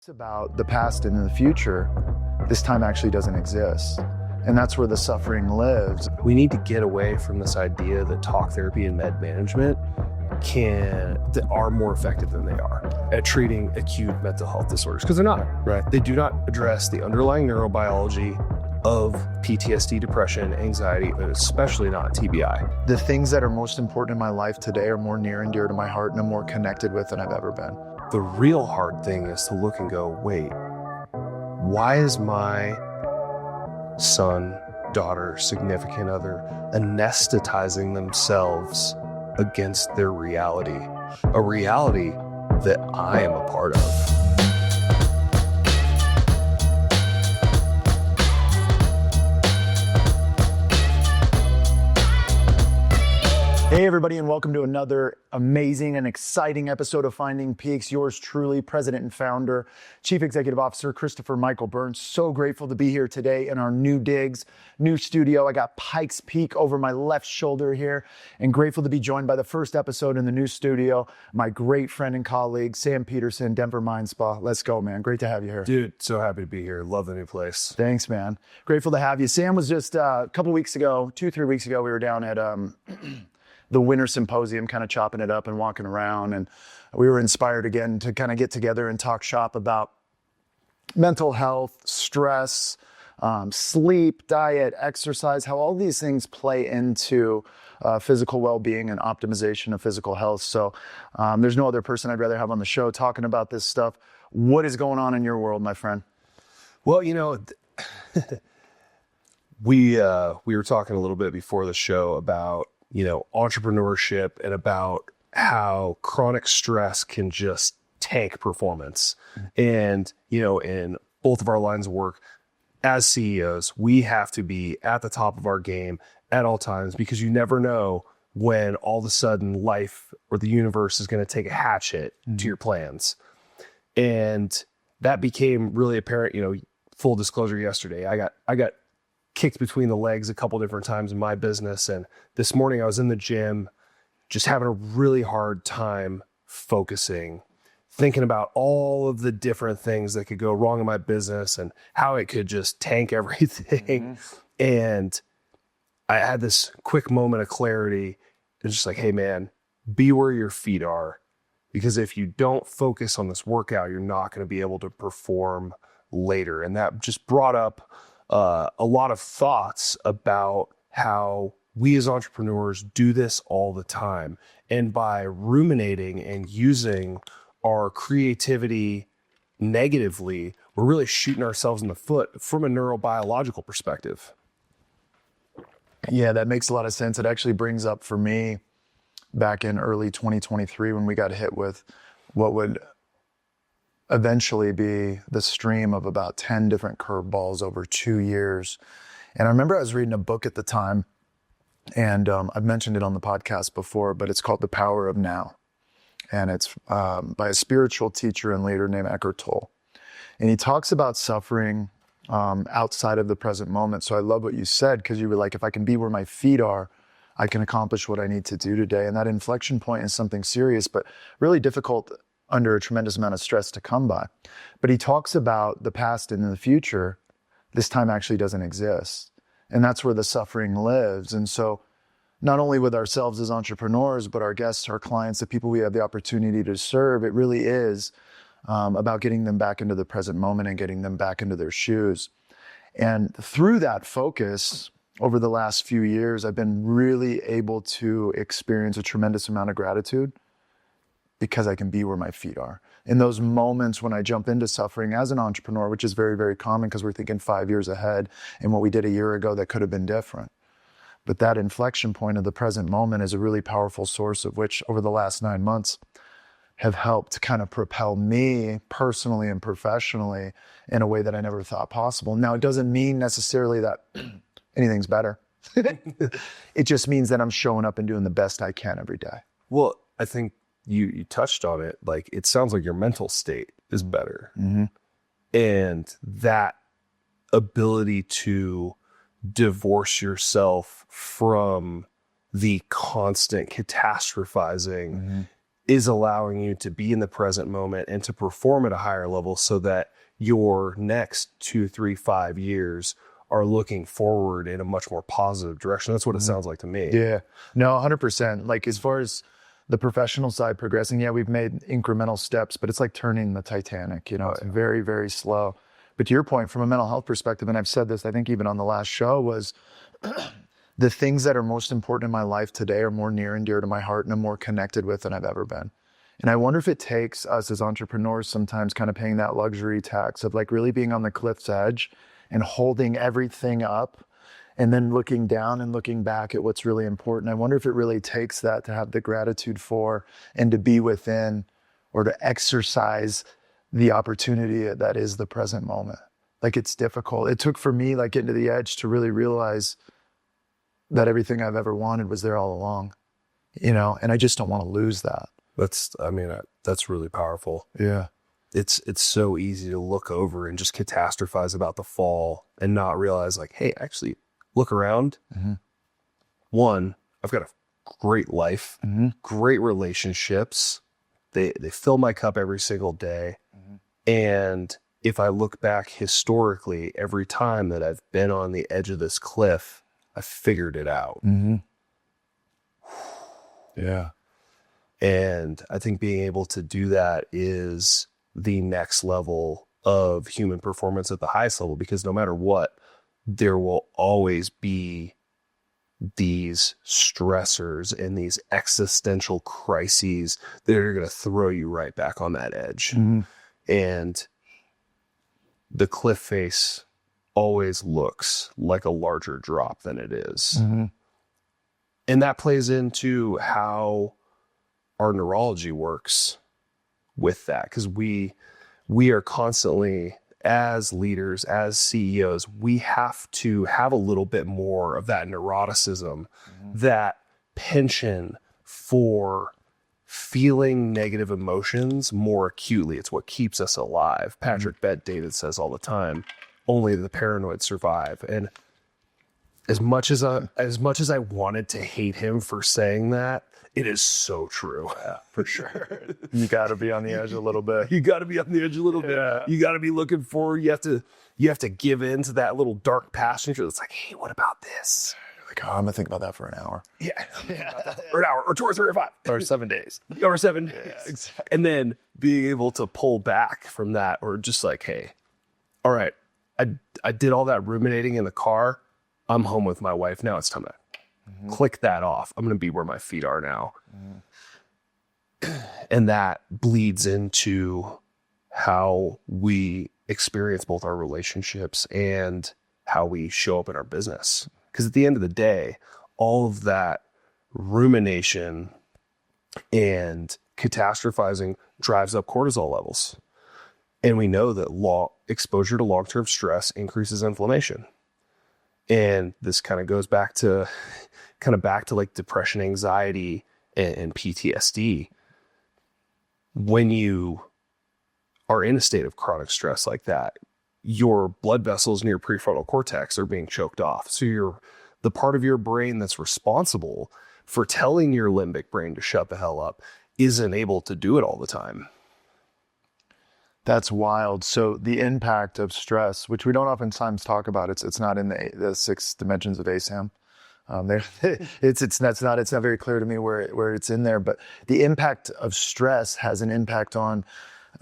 It's about the past and the future. This time actually doesn't exist. And that's where the suffering lives. We need to get away from this idea that talk therapy and med management are more effective than they are at treating acute mental health disorders, because they're not. Right. They do not address the underlying neurobiology of PTSD, depression, anxiety, and especially not TBI. The things that are most important in my life today are more near and dear to my heart and I'm more connected with than I've ever been. The real hard thing is to look and go, wait, why is my son, daughter, significant other anesthetizing themselves against their reality, a reality that I am a part of? Hey everybody, and welcome to another amazing and exciting episode of Finding Peaks. Yours truly, President and Founder, Chief Executive Officer 𝗕𝗀𝗏 So grateful to be here today in our new digs, new studio. I got Pikes Peak over my left shoulder here, and grateful to be joined by the first episode in the new studio, my great friend and colleague, Sam Peterson, Denver Mind Spa. Let's go, man. Great to have you here. Dude, so happy to be here. Love the new place. Thanks, man. Grateful to have you. Sam was just a couple weeks ago, 2-3 weeks ago, we were down at the winter symposium, kind of chopping it up and walking around. And we were inspired again to kind of get together and talk shop about mental health, stress, sleep, diet, exercise, how all these things play into physical well-being and optimization of physical health. So there's no other person I'd rather have on the show talking about this stuff. What is going on in your world, my friend? Well, you know, we were talking a little bit before the show about, you know, entrepreneurship and about how chronic stress can just tank performance. And, you know, in both of our lines of work as CEOs, we have to be at the top of our game at all times, because you never know when all of a sudden life or the universe is going to take a hatchet to your plans. And that became really apparent, you know, full disclosure yesterday. I got kicked between the legs a couple different times in my business. And this morning I was in the gym, just having a really hard time focusing, thinking about all of the different things that could go wrong in my business and how it could just tank everything. And I had this quick moment of clarity. It's just like, hey man, be where your feet are, because if you don't focus on this workout, you're not going to be able to perform later. And that just brought up a lot of thoughts about how we as entrepreneurs do this all the time. And by ruminating and using our creativity negatively, we're really shooting ourselves in the foot from a neurobiological perspective. Yeah, that makes a lot of sense. It actually brings up for me back in early 2023 when we got hit with what would eventually be the stream of about 10 different curveballs over 2 years. And I remember I was reading a book at the time, and I've mentioned it on the podcast before, but it's called The Power of Now. And it's by a spiritual teacher and leader named Eckhart Tolle. And he talks about suffering outside of the present moment. So I love what you said, because you were like, if I can be where my feet are, I can accomplish what I need to do today. And that inflection point is something serious, but really difficult under a tremendous amount of stress to come by. But he talks about the past and the future. This time actually doesn't exist. And that's where the suffering lives. And so not only with ourselves as entrepreneurs, but our guests, our clients, the people we have the opportunity to serve, it really is about getting them back into the present moment and getting them back into their shoes. And through that focus, over the last few years, I've been really able to experience a tremendous amount of gratitude, because I can be where my feet are. In those moments when I jump into suffering as an entrepreneur, which is very, very common because we're thinking 5 years ahead and what we did a year ago that could have been different. But that inflection point of the present moment is a really powerful source of which over the last 9 months have helped kind of propel me personally and professionally in a way that I never thought possible. Now, it doesn't mean necessarily that anything's better. It just means that I'm showing up and doing the best I can every day. Well, I think you touched on it. Like, it sounds like your mental state is better. And that ability to divorce yourself from the constant catastrophizing is allowing you to be in the present moment and to perform at a higher level so that your next 2, 3, 5 years are looking forward in a much more positive direction. That's what it sounds like to me. Yeah, no, 100%. Like as far as the professional side progressing, yeah, we've made incremental steps, but it's like turning the Titanic, it's very, very slow. But to your point, from a mental health perspective, and I've said this, I think even on the last show, was the things that are most important in my life today are more near and dear to my heart and I'm more connected with than I've ever been. And I wonder if it takes us as entrepreneurs sometimes kind of paying that luxury tax of like really being on the cliff's edge and holding everything up and then looking down and looking back at what's really important. I wonder if it really takes that to have the gratitude for and to be within or to exercise the opportunity that is the present moment. Like it's difficult. It took for me like getting to the edge to really realize that everything I've ever wanted was there all along, and I just don't want to lose that. That's really powerful. Yeah. It's so easy to look over and just catastrophize about the fall and not realize like, hey, actually look around. Mm-hmm. One, I've got a great life, great relationships. They fill my cup every single day. And if I look back historically, every time that I've been on the edge of this cliff, I figured it out. Yeah. And I think being able to do that is the next level of human performance at the highest level, because no matter what, there will always be these stressors and these existential crises that are going to throw you right back on that edge. And the cliff face always looks like a larger drop than it is. And that plays into how our neurology works with that, because we are constantly, as leaders, as CEOs, we have to have a little bit more of that neuroticism, that penchant for feeling negative emotions more acutely. It's what keeps us alive. Patrick Bet-David says all the time, only the paranoid survive. And as much as I wanted to hate him for saying that, it is so true. Yeah, for sure. You got to be on the edge a little bit. You got to be on the edge a little bit. You got to be looking forward. You have to give in to that little dark passenger that's like, hey, what about this? You're like, I'm gonna think about that for an hour. Yeah. Or an hour, or 2 or 3 or 5. Or 7 days. Or 7 days. Yeah, exactly. And then being able to pull back from that, or just like, hey, all right, I did all that ruminating in the car. I'm home with my wife. Now it's time to click that off. I'm going to be where my feet are now. And that bleeds into how we experience both our relationships and how we show up in our business. Because at the end of the day, all of that rumination and catastrophizing drives up cortisol levels. And we know that exposure to long-term stress increases inflammation. And this kind of goes back to like depression, anxiety, and PTSD. When you are in a state of chronic stress like that, your blood vessels in your prefrontal cortex are being choked off. So the part of your brain that's responsible for telling your limbic brain to shut the hell up isn't able to do it all the time. That's wild. So the impact of stress, which we don't oftentimes talk about, it's not in the 6 dimensions of ASAM. It's not very clear to me where it's in there, but the impact of stress has an impact on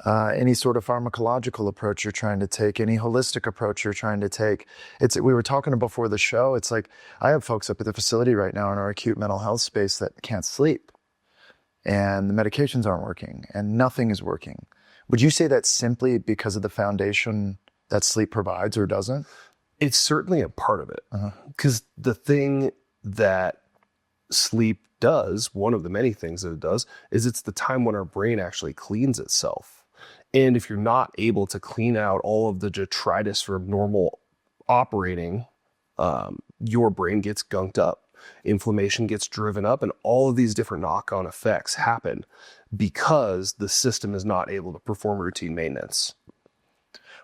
any sort of pharmacological approach you're trying to take, any holistic approach you're trying to take. We were talking before the show. It's like I have folks up at the facility right now in our acute mental health space that can't sleep, and the medications aren't working, and nothing is working. Would you say that's simply because of the foundation that sleep provides, or doesn't? It's certainly a part of it. Because the thing that sleep does, one of the many things that it does, is it's the time when our brain actually cleans itself. And if you're not able to clean out all of the detritus from normal operating, your brain gets gunked up. Inflammation gets driven up, and all of these different knock-on effects happen because the system is not able to perform routine maintenance.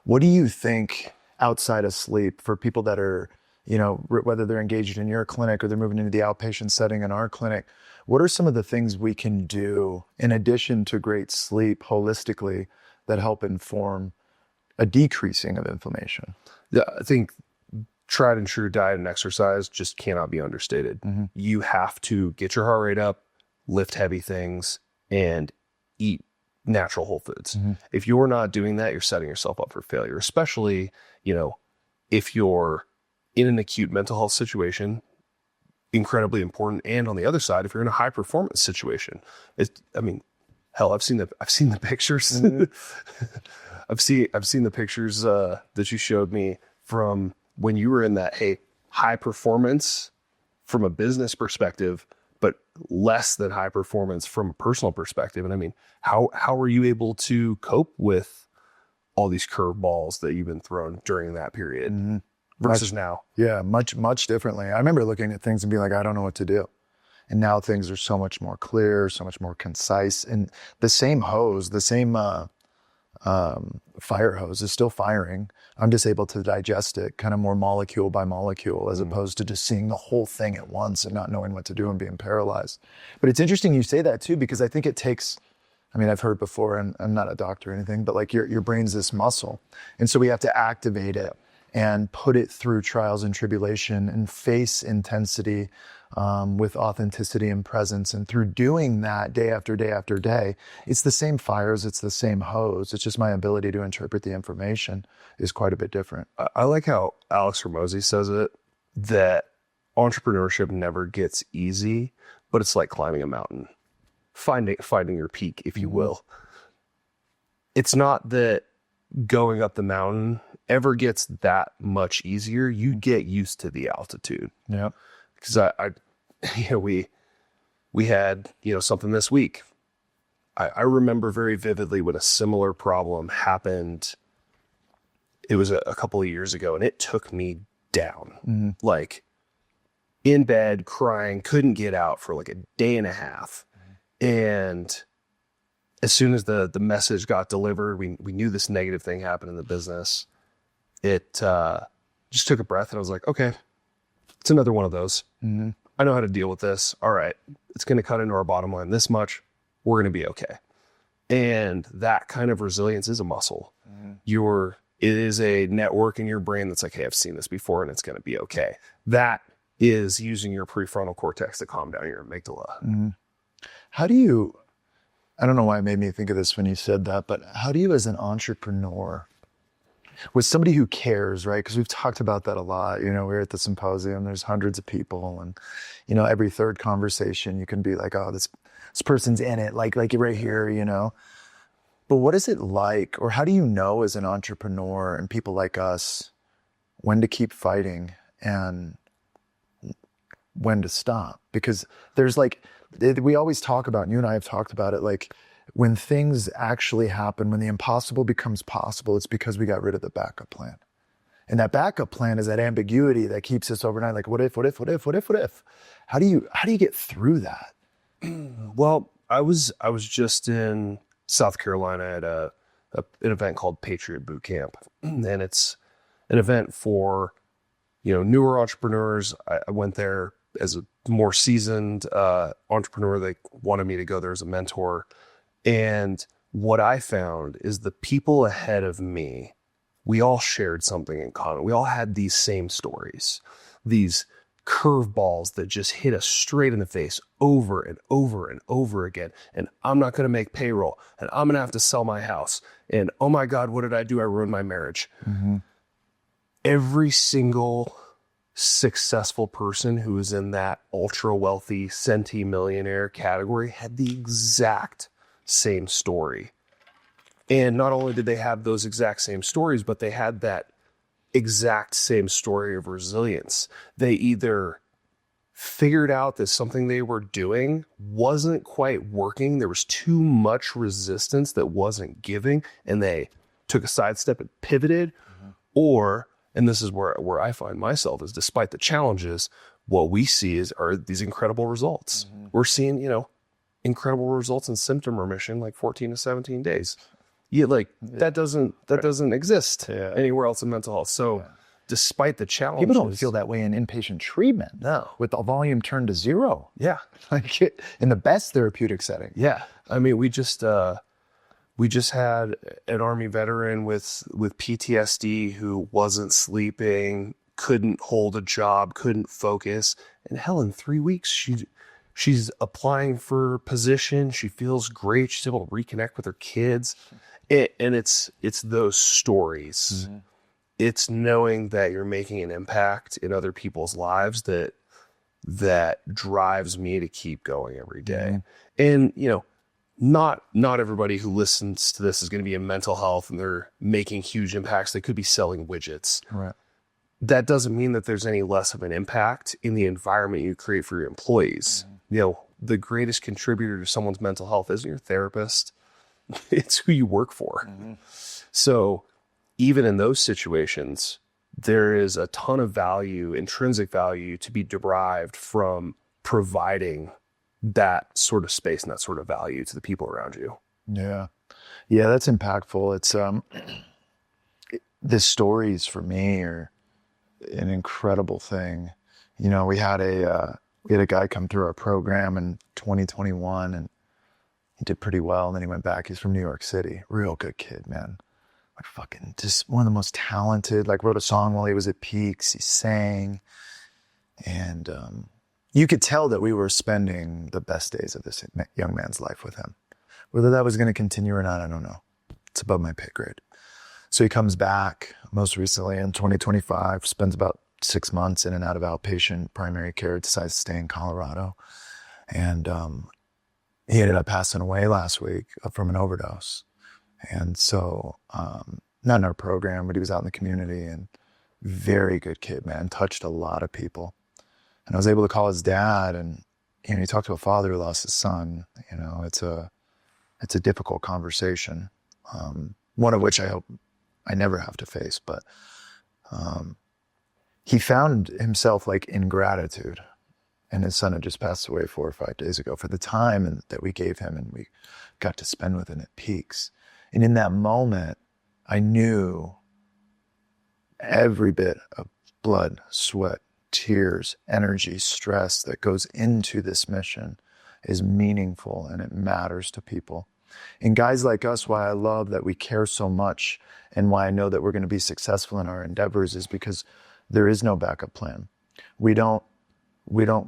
What do you think outside of sleep for people that are whether they're engaged in your clinic or they're moving into the outpatient setting in our clinic, what are some of the things we can do in addition to great sleep holistically that help inform a decreasing of inflammation? Yeah, I think tried and true diet and exercise just cannot be understated. You have to get your heart rate up, lift heavy things, and eat natural whole foods. If you're not doing that, you're setting yourself up for failure, especially, if you're in an acute mental health situation, incredibly important. And on the other side, if you're in a high performance situation, hell, I've seen the pictures. I've seen the pictures that you showed me from when you were in that high performance from a business perspective, but less than high performance from a personal perspective. And how were you able to cope with all these curveballs that you've been thrown during that period versus now? Yeah, much differently. I remember looking at things and being like, I don't know what to do. And now things are so much more clear, so much more concise. And the same hose, the same fire hose is still firing. I'm just able to digest it kind of more molecule by molecule, as opposed to just seeing the whole thing at once and not knowing what to do and being paralyzed. But it's interesting you say that too, because I think it takes, I've heard before, and I'm not a doctor or anything, but like your brain's this muscle. And so we have to activate it and put it through trials and tribulation and face intensity with authenticity and presence. And through doing that day after day after day, it's the same fires, it's the same hose. It's just my ability to interpret the information is quite a bit different. I like how 𝗕𝗀𝗏 says it, that entrepreneurship never gets easy, but it's like climbing a mountain, finding your peak, if you will. It's not that going up the mountain ever gets that much easier. You get used to the altitude. Yeah. Because we had, something this week. I remember very vividly when a similar problem happened. It was a couple of years ago, and it took me down, like in bed crying, couldn't get out for like a day and a half. And as soon as the message got delivered, we knew this negative thing happened in the business. It just took a breath, and I was like, okay, it's another one of those. I know how to deal with this. All right, it's going to cut into our bottom line this much. We're going to be okay. And that kind of resilience is a muscle. It is a network in your brain that's like, hey, I've seen this before, and it's going to be okay. That is using your prefrontal cortex to calm down your amygdala. How do you, I don't know why it made me think of this when you said that, but how do you as an entrepreneur, with somebody who cares, right? Because we've talked about that a lot. We're at the symposium, there's hundreds of people, and, every third conversation you can be like, oh, this person's in it, like right here, But what is it like, or how do you know as an entrepreneur and people like us when to keep fighting and when to stop? Because there's we always talk about, and you and I have talked about it, like when things actually happen, when the impossible becomes possible, it's because we got rid of the backup plan. And that backup plan is that ambiguity that keeps us overnight, like what if? How do you get through that? Well, I was just in South Carolina at an event called Patriot Boot Camp. And it's an event for, newer entrepreneurs. I went there as a more seasoned entrepreneur. They wanted me to go there as a mentor. And what I found is the people ahead of me, we all shared something in common. We all had these same stories, these curveballs that just hit us straight in the face over and over and over again. And I'm not going to make payroll, and I'm going to have to sell my house. And oh my God, what did I do? I ruined my marriage. Every single successful person who was in that ultra wealthy centimillionaire category had the exact same story. And not only did they have those exact same stories, but they had that exact same story of resilience. They either figured out that something they were doing wasn't quite working, there was too much resistance that wasn't giving, and they took a sidestep and pivoted, or, and this is where I find myself, is despite the challenges, what we see are these incredible results. We're seeing, incredible results in symptom remission, like 14 to 17 days. That doesn't exist anywhere else in mental health. So despite the challenges. People don't feel that way in inpatient treatment. No. With the volume turned to zero. Yeah. Like in the best therapeutic setting. Yeah. I mean, we just had an Army veteran with PTSD who wasn't sleeping, couldn't hold a job, couldn't focus. And hell, in 3 weeks, she's applying for a position. She feels great. She's able to reconnect with her kids. And it's those stories. Mm-hmm. It's knowing that you're making an impact in other people's lives that drives me to keep going every day. Mm-hmm. And, you know, not everybody who listens to this is going to be in mental health and they're making huge impacts. They could be selling widgets. Right. That doesn't mean that there's any less of an impact in the environment you create for your employees. Mm-hmm. You know, the greatest contributor to someone's mental health isn't your therapist. It's who you work for. Mm-hmm. So even in those situations, there is a ton of value, intrinsic value to be derived from providing that sort of space and that sort of value to the people around you. Yeah. Yeah, that's impactful. It's the stories for me are an incredible thing. You know, we had a guy come through our program in 2021 and he did pretty well. And then he went back. He's from New York City. Real good kid, man. Like fucking just one of the most talented, like wrote a song while he was at Peaks. He sang. And you could tell that we were spending the best days of this young man's life with him. Whether that was going to continue or not, I don't know. It's above my pay grade. So he comes back most recently in 2025, spends about 6 months in and out of outpatient primary care, decides to stay in Colorado. And he ended up passing away last week from an overdose. And so, not in our program, but he was out in the community and very good kid, man, touched a lot of people. And I was able to call his dad and, you know, he talked to a father who lost his son. You know, it's a difficult conversation. One of which I hope I never have to face, but he found himself like in gratitude. And his son had just passed away 4 or 5 days ago for the time that we gave him and we got to spend with him at Peaks. And in that moment, I knew every bit of blood, sweat, tears, energy, stress that goes into this mission is meaningful and it matters to people. And guys like us, why I love that we care so much and why I know that we're going to be successful in our endeavors is because there is no backup plan. We don't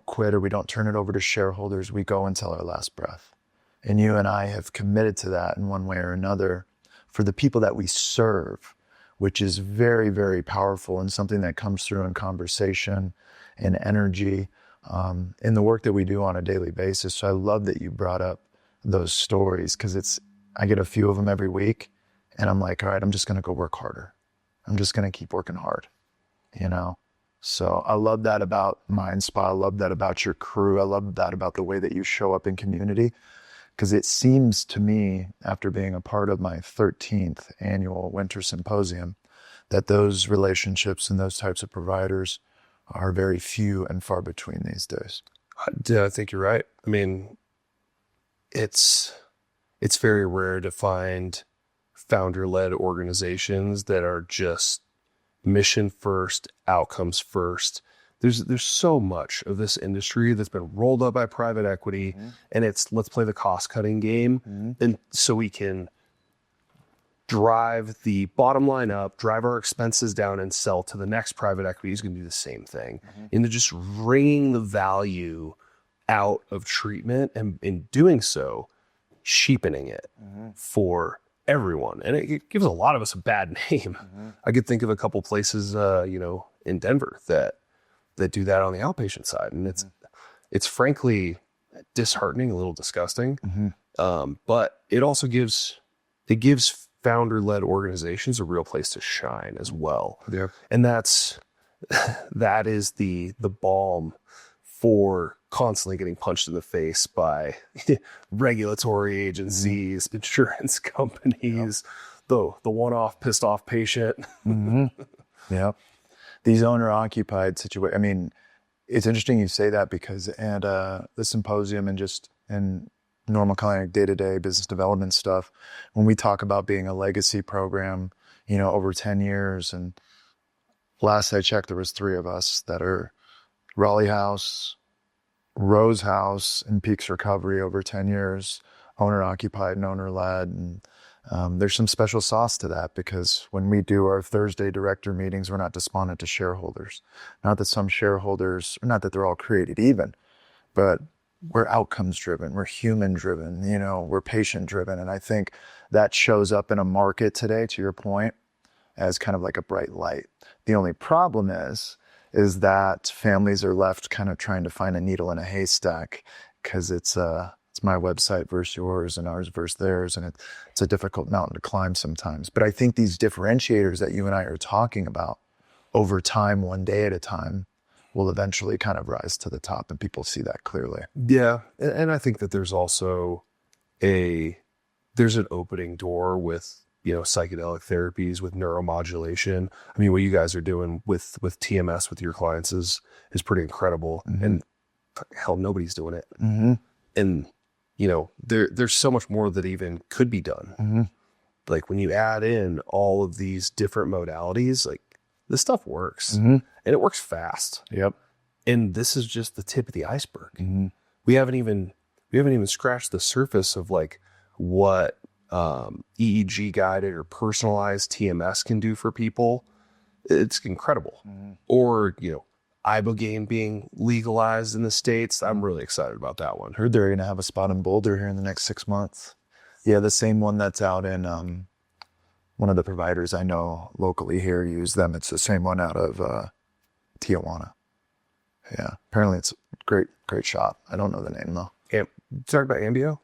quit or we don't turn it over to shareholders. We go until our last breath. And you and I have committed to that in one way or another for the people that we serve, which is very, very powerful and something that comes through in conversation and energy in the work that we do on a daily basis. So I love that you brought up those stories because I get a few of them every week and I'm like, all right, I'm just going to go work harder. I'm just going to keep working hard, you know? So I love that about MindSpa. I love that about your crew. I love that about the way that you show up in community. Because it seems to me, after being a part of my 13th annual winter symposium, that those relationships and those types of providers are very few and far between these days. Yeah, I think you're right. I mean, it's very rare to find founder-led organizations that are just mission first, outcomes first. There's so much of this industry that's been rolled up by private equity and it's let's play the cost cutting game. And so we can drive the bottom line up, drive our expenses down and sell to the next private equity who's going to do the same thing. Into just wringing the value out of treatment and in doing so, cheapening it for everyone. And it gives a lot of us a bad name. I could think of a couple places, in Denver that do that on the outpatient side. And it's frankly disheartening, a little disgusting. But it also gives founder-led organizations a real place to shine as well. Yeah. And that is the balm for constantly getting punched in the face by regulatory agencies, insurance companies, the one-off pissed off patient. Yeah. These owner-occupied situations. I mean, it's interesting you say that because at the symposium and just in normal kind of day-to-day business development stuff, when we talk about being a legacy program, over 10 years, and last I checked, there was 3 of us that are Raleigh House, Rose House, and Peaks Recovery over 10 years, owner occupied and owner led. And there's some special sauce to that, because when we do our Thursday director meetings, we're not despondent to shareholders. Not that some shareholders, not that they're all created even, but we're outcomes driven, we're human driven, we're patient driven. And I think that shows up in a market today, to your point, as kind of like a bright light. The only problem is that families are left kind of trying to find a needle in a haystack, because it's my website versus yours and ours versus theirs. And it's a difficult mountain to climb sometimes. But I think these differentiators that you and I are talking about over time, one day at a time, will eventually kind of rise to the top, and people see that clearly. Yeah. And I think that there's also there's an opening door with, psychedelic therapies, with neuromodulation. I mean, what you guys are doing with TMS with your clients is pretty incredible. Mm-hmm. And hell, nobody's doing it. Mm-hmm. And, there's so much more that even could be done. Mm-hmm. Like when you add in all of these different modalities, like this stuff works, mm-hmm. and it works fast. Yep. And this is just the tip of the iceberg. Mm-hmm. We haven't even scratched the surface of like what EEG guided or personalized TMS can do for people. It's incredible. Mm-hmm. Or, ibogaine being legalized in the States. I'm really excited about that one. Heard they're going to have a spot in Boulder here in the next 6 months. Yeah, the same one that's out in one of the providers I know locally here use them. It's the same one out of Tijuana. Yeah, apparently it's a great shop. I don't know the name though. Talk about Ambio?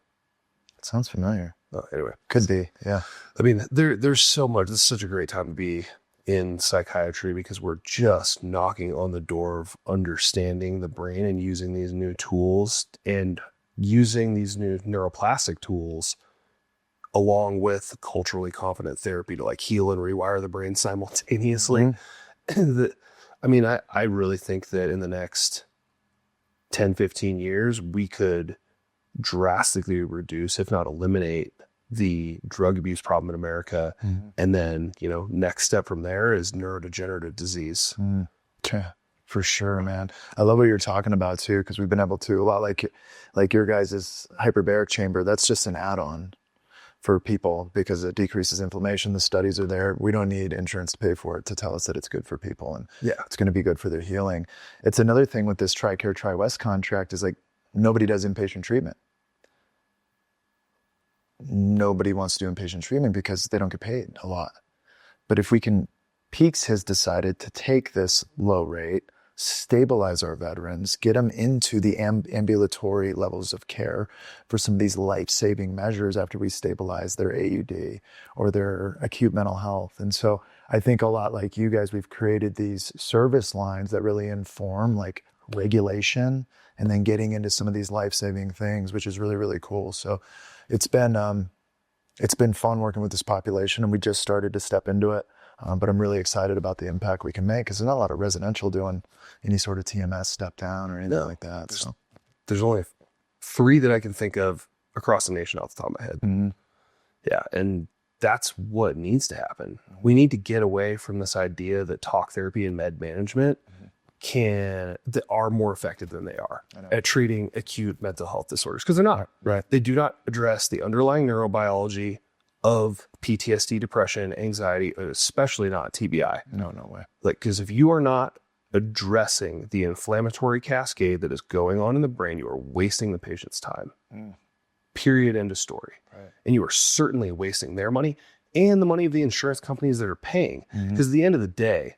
It sounds familiar. Oh, anyway. Could be, yeah. I mean, there's so much. This is such a great time to be in psychiatry, because we're just knocking on the door of understanding the brain and using these new tools and using these new neuroplastic tools along with culturally confident therapy to like heal and rewire the brain simultaneously. Mm-hmm. I really think that in the next 10, 15 years, we could drastically reduce, if not eliminate, the drug abuse problem in America. Mm-hmm. And then, next step from there is neurodegenerative disease. Mm. Yeah, for sure, man. I love what you're talking about too, because we've been able to, a lot like your guys' hyperbaric chamber, that's just an add-on for people because it decreases inflammation. The studies are there. We don't need insurance to pay for it to tell us that it's good for people, and it's going to be good for their healing. It's another thing with this TRICARE TriWest contract is like nobody does inpatient treatment. Nobody wants to do inpatient treatment because they don't get paid a lot. But if we can, Peaks has decided to take this low rate, stabilize our veterans, get them into the ambulatory levels of care for some of these life-saving measures after we stabilize their AUD or their acute mental health. And so I think a lot like you guys, we've created these service lines that really inform like regulation and then getting into some of these life-saving things, which is really, really cool. So it's been fun working with this population, and we just started to step into it. But I'm really excited about the impact we can make, because there's not a lot of residential doing any sort of TMS step down or anything like that. There's only 3 that I can think of across the nation off the top of my head. Mm-hmm. Yeah. And that's what needs to happen. Mm-hmm. We need to get away from this idea that talk therapy and med management that are more effective than they are at treating acute mental health disorders, because they're not. Right. They do not address the underlying neurobiology of PTSD, depression, anxiety, especially not TBI. No way. Like, because if you are not addressing the inflammatory cascade that is going on in the brain, you are wasting the patient's time. Period. End of story. Right. And you are certainly wasting their money and the money of the insurance companies that are paying. Because at the end of the day,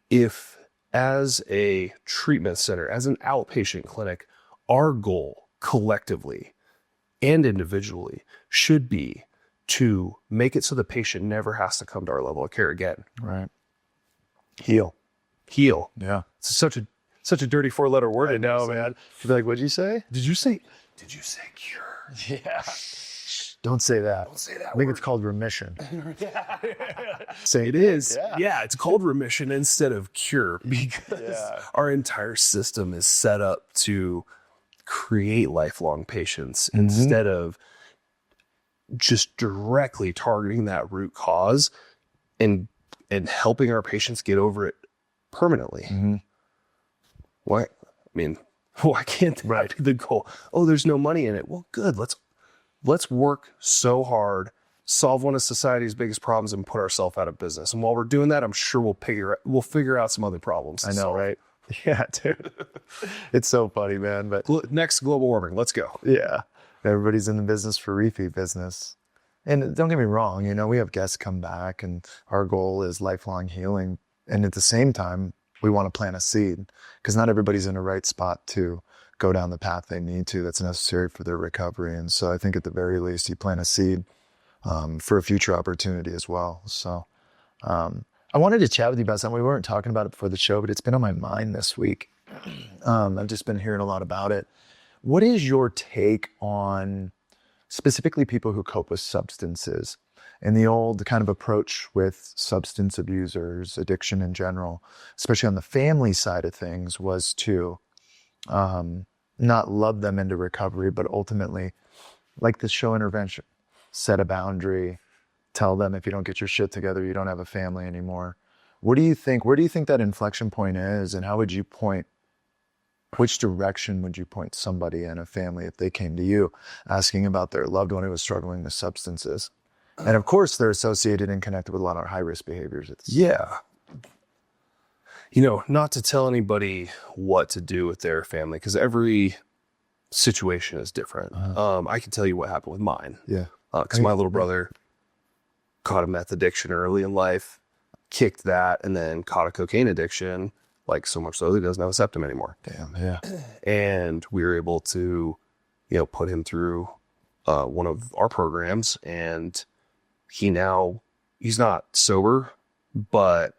if as a treatment center, as an outpatient clinic, our goal collectively and individually should be to make it so the patient never has to come to our level of care again. Right. Heal. Yeah. It's such a dirty 4-letter word. I know, man. You'd be like, what'd you say? Did you say cure? Yeah. Don't say that. Don't say that. I think it's called remission. Say it is. Yeah, it's called remission instead of cure, because our entire system is set up to create lifelong patients instead of just directly targeting that root cause and helping our patients get over it permanently. Mm-hmm. Why? I mean, why can't that be the goal? Oh, there's no money in it. Well, good. Let's work so hard, solve one of society's biggest problems, and put ourselves out of business. And while we're doing that, I'm sure we'll figure out some other problems. I know, right? Yeah, dude. It's so funny, man. But next, global warming. Let's go. yeah, everybody's in the business for repeat business. And don't get me wrong, you know, we have guests come back and our goal is lifelong healing. And at the same time, we want to plant a seed because not everybody's in the right spot to go down the path they need to that's necessary for their recovery. And so I think at the very least, you plant a seed for a future opportunity as well. So I wanted to chat with you about something. We weren't talking about it before the show, but it's been on my mind this week. I've just been hearing a lot about it. What is your take on specifically people who cope with substances and the old kind of approach with substance abusers, addiction in general, especially on the family side of things, was to not love them into recovery, but ultimately, like the show Intervention, set a boundary, tell them if you don't get your shit together, you don't have a family anymore. What do you think? Where do you think that inflection point is? And how would you point, which direction would you point somebody in a family if they came to you asking about their loved one who was struggling with substances? And of course, they're associated and connected with a lot of high-risk behaviors. Yeah. You know, not to tell anybody what to do with their family, because every situation is different. I can tell you what happened with mine. Yeah. Because my little brother caught a meth addiction early in life, kicked that, and then caught a cocaine addiction, like so much so that he doesn't have a septum anymore. Damn, yeah. And we were able to, you know, put him through one of our programs, and he's not sober, but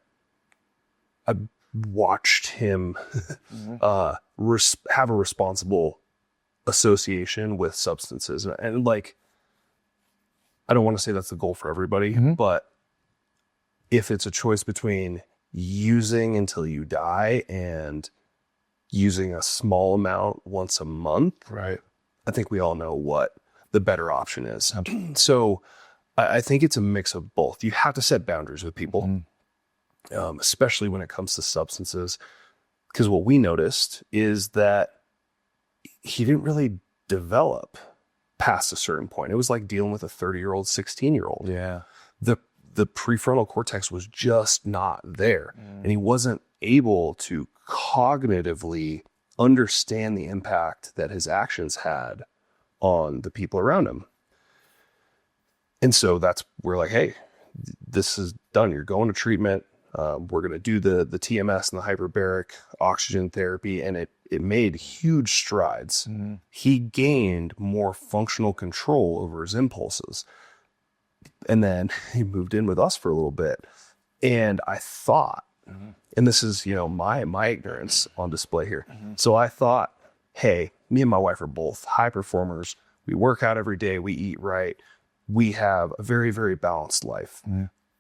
I watched him have a responsible association with substances. And like, I don't want to say that's the goal for everybody, but if it's a choice between using until you die and using a small amount once a month, Right. I think we all know what the better option is. So I think it's a mix of both. You have to set boundaries with people, especially when it comes to substances, because what we noticed is that he didn't really develop past a certain point. It was like dealing with a 30-year-old, 16-year-old. Yeah. The prefrontal cortex was just not there. And he wasn't able to cognitively understand the impact that his actions had on the people around him. And so we're like, hey, this is done. You're going to treatment. We're going to do the TMS and the hyperbaric oxygen therapy. And it made huge strides. He gained more functional control over his impulses. And then he moved in with us for a little bit. And I thought, and this is, you know, my ignorance on display here. So I thought, hey, me and my wife are both high performers. We work out every day. We eat right. We have a very, very balanced life.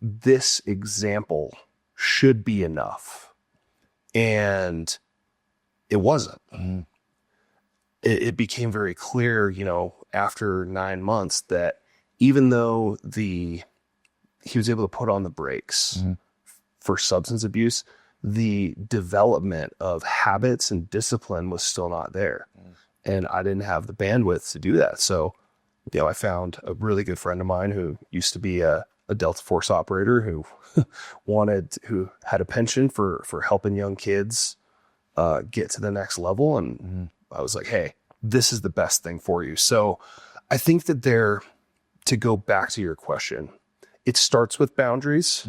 This example should be enough. And it wasn't. It became very clear, you know, after 9 months that even though he was able to put on the brakes for substance abuse, the development of habits and discipline was still not there. And I didn't have the bandwidth to do that. So, you know, I found a really good friend of mine who used to be a Delta Force operator who who had a penchant for helping young kids get to the next level. And I was like, hey, this is the best thing for you. So I think that to go back to your question, it starts with boundaries,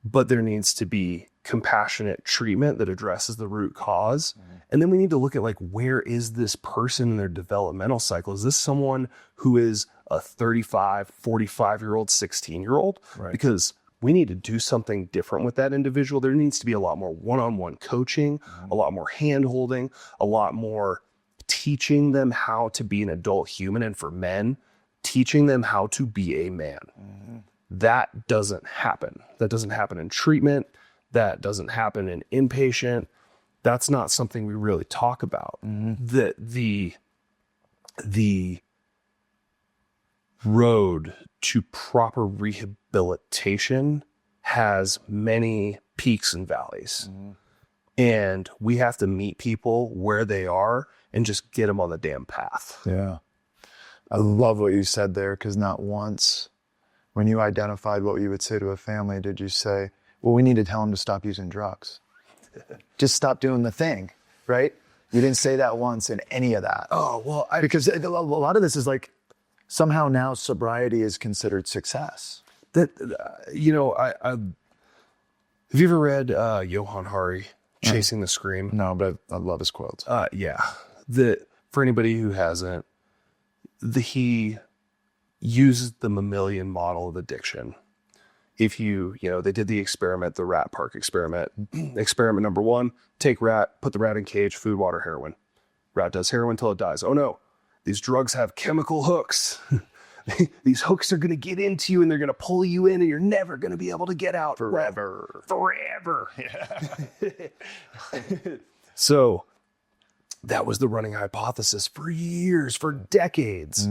but there needs to be compassionate treatment that addresses the root cause. And then we need to look at, like, where is this person in their developmental cycle? Is this someone who is a 35, 45-year-old, 16-year-old? Right. Because we need to do something different with that individual. There needs to be a lot more one-on-one coaching, a lot more hand-holding, a lot more teaching them how to be an adult human. And for men, teaching them how to be a man. That doesn't happen. That doesn't happen in treatment. That doesn't happen in inpatient. That's not something we really talk about. The road to proper rehabilitation has many peaks and valleys. And we have to meet people where they are and just get them on the damn path. Yeah. I love what you said there, because not once when you identified what you would say to a family did you say, well, we need to tell them to stop using drugs. Just stop doing the thing, right? You didn't say that once in any of that. Oh, well, Because a lot of this is like, somehow now sobriety is considered success. that, I have you ever read Johann Hari, Chasing the Scream? No, but I love his quotes. Yeah. For anybody who hasn't, he uses the mammalian model of addiction. If they did the experiment, the rat park experiment. Experiment number 1, take rat, put the rat in cage, food, water, heroin. Rat does heroin till it dies. Oh no, these drugs have chemical hooks. These hooks are going to get into you and they're going to pull you in and you're never going to be able to get out. Forever. Yeah. So that was the running hypothesis for years, for decades.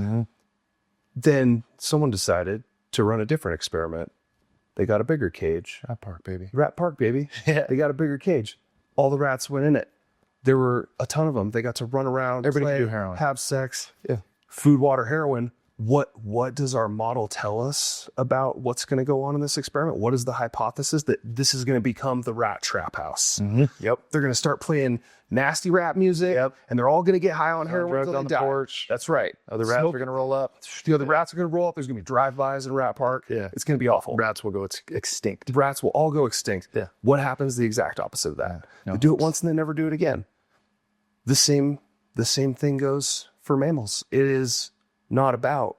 Then someone decided to run a different experiment. They got a bigger cage. Rat park, baby. Rat park, baby. Yeah. They got a bigger cage. All the rats went in it. There were a ton of them. They got to run around, Everybody play, can do heroin. have sex, Yeah. food, water, heroin. What does our model tell us about what's going to go on in this experiment? What is the hypothesis? That this is going to become the rat trap house. Yep. They're going to start playing nasty rap music, Yep. and they're all going to get high on heroin drugs until on they the die. porch. That's right. Other rats are going to roll up. The other rats are going to roll up. There's going to be drive-bys in Rat Park. Yeah. It's going to be awful. Rats will go extinct. Rats will all go extinct. Yeah. What happens? The exact opposite of that. No They do it once and they never do it again. The same thing goes for mammals. It is not about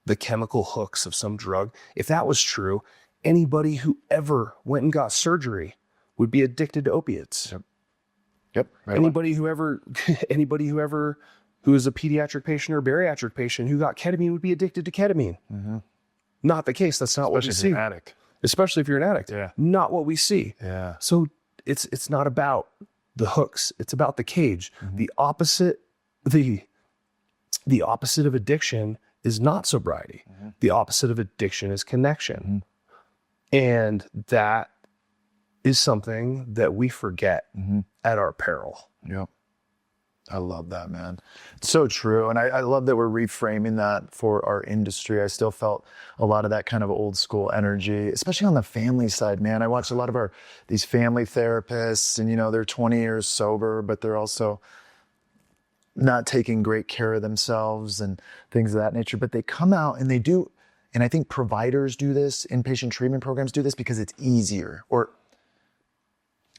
the chemical hooks of some drug. If that was true, anybody who ever went and got surgery would be addicted to opiates. Yep. Right. Anybody who is a pediatric patient or bariatric patient who got ketamine would be addicted to ketamine. Not the case. That's not what we see. Addict. Especially if you're an addict. Yeah. Not what we see. Yeah. So it's not about the hooks. It's about the cage. The opposite of addiction is not sobriety. The opposite of addiction is connection. And that is something that we forget at our peril. Yep. I love that, man. It's so true. And I love that we're reframing that for our industry. I still felt a lot of that kind of old school energy, especially on the family side, man. I watch a lot of these family therapists and, they're 20 years sober, but they're also not taking great care of themselves and things of that nature. But they come out and they do, and I think providers do this, inpatient treatment programs do this because it's easier, or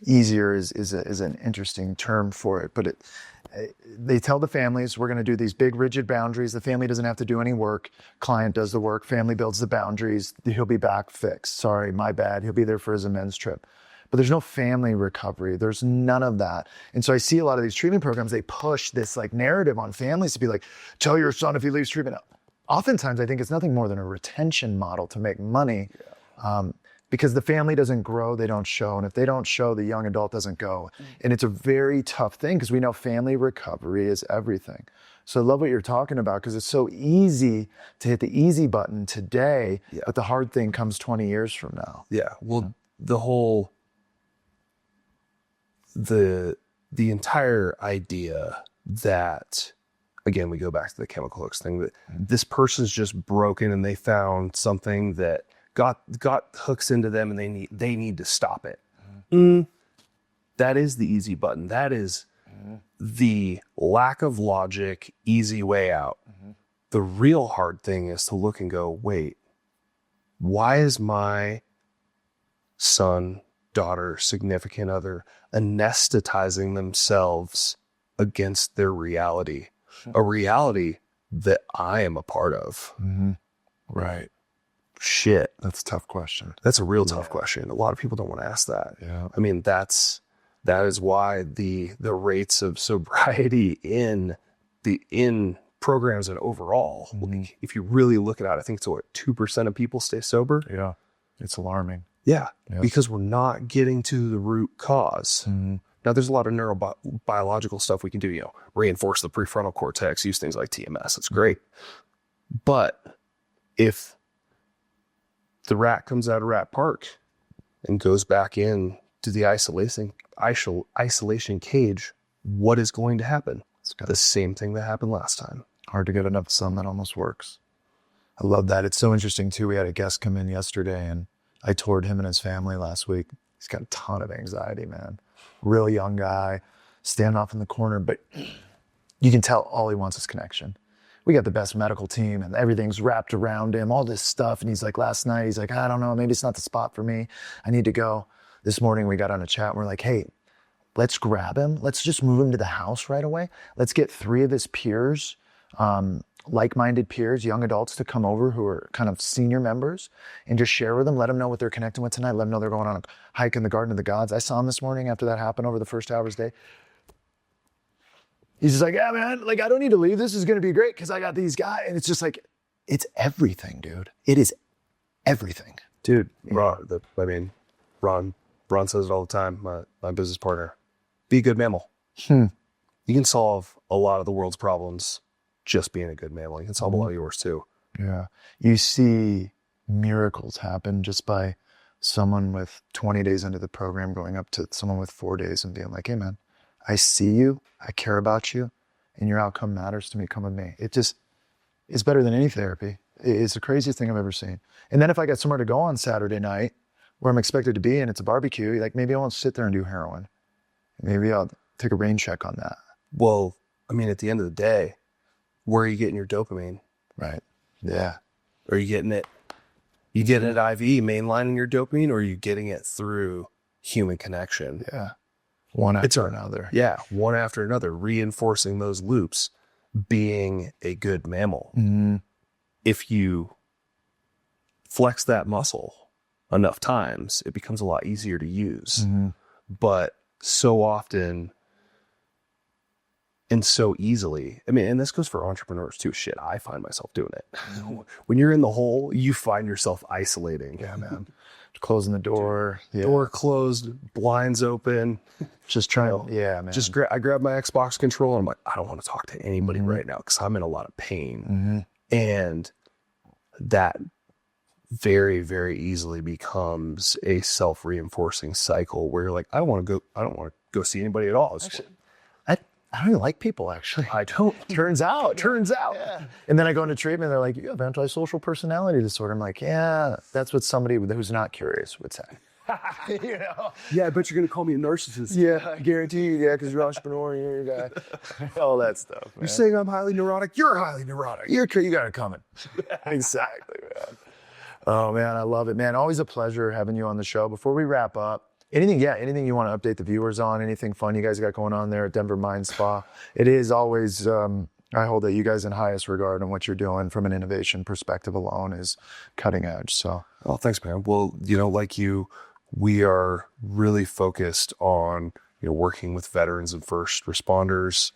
easier is an interesting term for it, but they tell the families, we're going to do these big rigid boundaries. The family doesn't have to do any work. Client does the work. Family builds the boundaries. He'll be back fixed. Sorry, my bad. He'll be there for his amends trip. But there's no family recovery. There's none of that. And so I see a lot of these treatment programs, they push this like narrative on families to be like, tell your son if he leaves treatment. Oftentimes I think it's nothing more than a retention model to make money. Because the family doesn't grow, they don't show. And if they don't show, the young adult doesn't go. And it's a very tough thing because we know family recovery is everything. So I love what you're talking about because it's so easy to hit the easy button today, but the hard thing comes 20 years from now. Yeah. Well, the entire idea that, again, we go back to the chemical hooks thing, that this person's just broken and they found something that got hooks into them and they need to stop it. That is the easy button. That is the lack of logic, easy way out. The real hard thing is to look and go, wait, why is my son, daughter, significant other anesthetizing themselves against their reality? A reality that I am a part of. Right. Shit. That's a tough question. That's a real tough question. A lot of people don't want to ask that. Yeah. I mean, that is why the rates of sobriety in programs and overall, if you really look at it, I think it's what, 2% of people stay sober. Yeah. It's alarming. Yeah. Yes. Because we're not getting to the root cause. Now, there's a lot of neurobiological stuff we can do, reinforce the prefrontal cortex, use things like TMS. It's great. But if the rat comes out of Rat Park and goes back in to the isolation cage, what is going to happen? It's the same thing that happened last time. Hard to get enough of something that almost works. I love that. It's so interesting too. We had a guest come in yesterday and I toured him and his family last week. He's got a ton of anxiety, man. Real young guy, standing off in the corner, but you can tell all he wants is connection. We got the best medical team and everything's wrapped around him, all this stuff. And he's like, last night, he's like, I don't know, maybe it's not the spot for me. I need to go. This morning we got on a chat and we're like, hey, let's grab him. Let's just move him to the house right away. Let's get 3 of his peers, like-minded peers, young adults to come over who are kind of senior members and just share with them, let them know what they're connecting with tonight, let them know they're going on a hike in the Garden of the Gods. I saw him this morning after that happened over the first hour's day. He's just like, yeah, man, like I don't need to leave. This is going to be great because I got these guys. And it's just like, it's everything, dude. It is everything. Dude, Ron says it all the time, my business partner. Be a good mammal. You can solve a lot of the world's problems just being a good mammal. You can solve a lot of yours too. Yeah. You see miracles happen just by someone with 20 days into the program going up to someone with 4 days and being like, hey, man, I see you, I care about you, and your outcome matters to me. Come with me. It just is better than any therapy. It's the craziest thing I've ever seen. And then if I got somewhere to go on Saturday night where I'm expected to be and it's a barbecue, like maybe I won't sit there and do heroin. Maybe I'll take a rain check on that. Well, I mean, at the end of the day, where are you getting your dopamine? Right. Yeah. Are you getting it? You getting it IV, mainlining your dopamine, or are you getting it through human connection? Yeah. One after another. Yeah. One after another, reinforcing those loops, being a good mammal. Mm-hmm. If you flex that muscle enough times, it becomes a lot easier to use. Mm-hmm. But so often and so easily, I mean, and this goes for entrepreneurs too. Shit, I find myself doing it. When you're in the hole, you find yourself isolating. Yeah, man. Closing the door. Yeah. Door closed, blinds open. Just trying. Yeah, man. I grab my Xbox controller and I'm like, I don't want to talk to anybody right now because I'm in a lot of pain. Mm-hmm. And that very, very easily becomes a self-reinforcing cycle where you're like, I don't want to go see anybody at all. Actually, I don't even like people, actually. I don't. Turns out. Yeah. And then I go into treatment, they're like, you have antisocial personality disorder. I'm like, yeah, that's what somebody who's not curious would say. You know? Yeah, I bet you're going to call me a narcissist. Yeah, I guarantee you. Yeah, because you're an entrepreneur, you're your guy. All that stuff, man. You're saying I'm highly neurotic. You're highly neurotic. You got it coming. Exactly, man. Oh, man, I love it, man. Always a pleasure having you on the show. Before we wrap up, anything you want to update the viewers on, anything fun you guys got going on there at Denver Mind Spa? It is always, I hold that you guys in highest regard on what you're doing from an innovation perspective alone is cutting edge. So, oh, thanks, man. Well, like you, we are really focused on, working with veterans and first responders.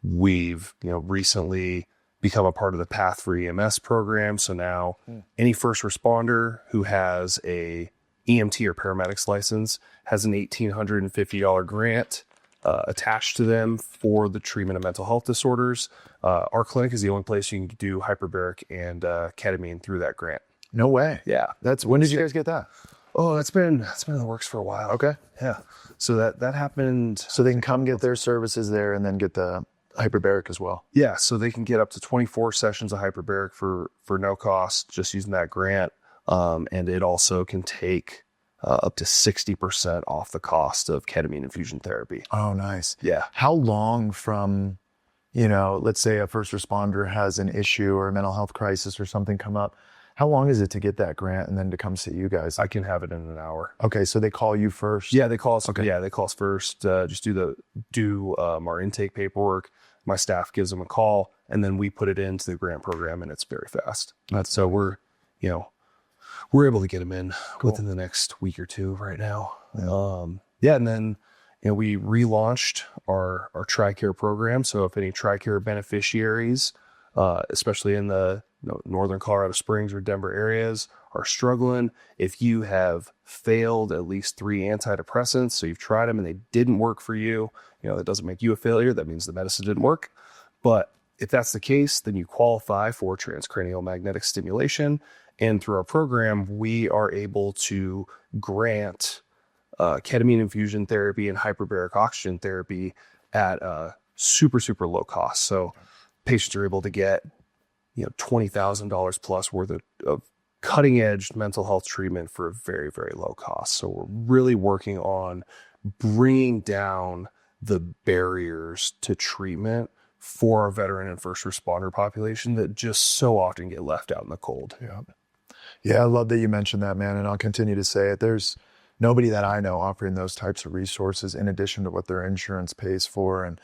We've, recently become a part of the Path for EMS program. So now any first responder who has a EMT or paramedics license has an $1,850 grant attached to them for the treatment of mental health disorders. Our clinic is the only place you can do hyperbaric and ketamine through that grant. No way. Yeah. When did you guys get that? Oh, that's been in the works for a while. Okay. Yeah. So that happened. So they can come get their services there and then get the hyperbaric as well. Yeah. So they can get up to 24 sessions of hyperbaric for no cost, just using that grant. And it also can take up to 60% off the cost of ketamine infusion therapy. Oh, nice. Yeah. How long from, let's say a first responder has an issue or a mental health crisis or something come up, how long is it to get that grant and then to come see you guys? I can have it in an hour. Okay, so they call you first? Yeah, they call us. Okay. Yeah, they call us first. Just do our intake paperwork. My staff gives them a call, and then we put it into the grant program, and it's very fast. So we're able to get them in within the next week or two right now. Yeah. And then we relaunched our TRICARE program. So if any TRICARE beneficiaries, especially in the northern Colorado Springs or Denver areas, are struggling, if you have failed at least 3 antidepressants, so you've tried them and they didn't work for you, that doesn't make you a failure. That means the medicine didn't work. But if that's the case, then you qualify for transcranial magnetic stimulation. And through our program, we are able to grant ketamine infusion therapy and hyperbaric oxygen therapy at a super, super low cost. So patients are able to get, $20,000 plus worth of cutting edge mental health treatment for a very, very low cost. So we're really working on bringing down the barriers to treatment for our veteran and first responder population that just so often get left out in the cold. Yeah. Yeah, I love that you mentioned that, man. And I'll continue to say it. There's nobody that I know offering those types of resources in addition to what their insurance pays for. And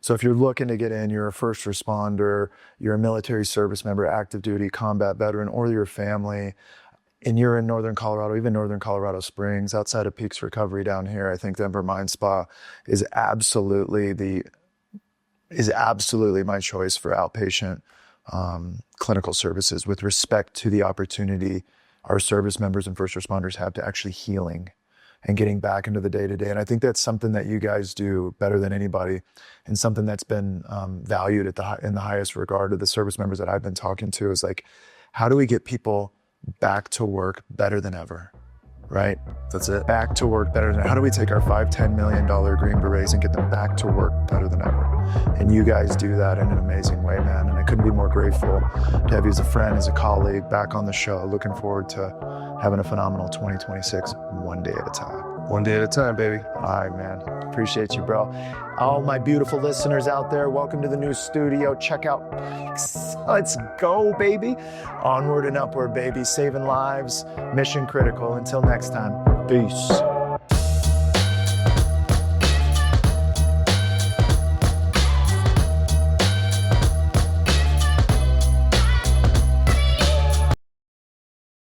so if you're looking to get in, you're a first responder, you're a military service member, active duty, combat veteran, or your family, and you're in Northern Colorado, even Northern Colorado Springs, outside of Peaks Recovery down here, I think Denver Mind Spa is absolutely my choice for outpatient clinical services with respect to the opportunity our service members and first responders have to actually healing and getting back into the day-to-day. And I think that's something that you guys do better than anybody, and something that's been valued in the highest regard of the service members that I've been talking to is like, how do we get people back to work better than ever? Right? That's it. Back to work better than ever. How do we take our $5-10 million Green Berets and get them back to work better than ever? And you guys do that in an amazing way, man. And I couldn't be more grateful to have you as a friend, as a colleague, back on the show. Looking forward to having a phenomenal 2026, one day at a time. One day at a time, baby. All right, man. Appreciate you, bro. All my beautiful listeners out there, welcome to the new studio. Check out Peaks. Let's go, baby. Onward and upward, baby. Saving lives, mission critical. Until next time, peace.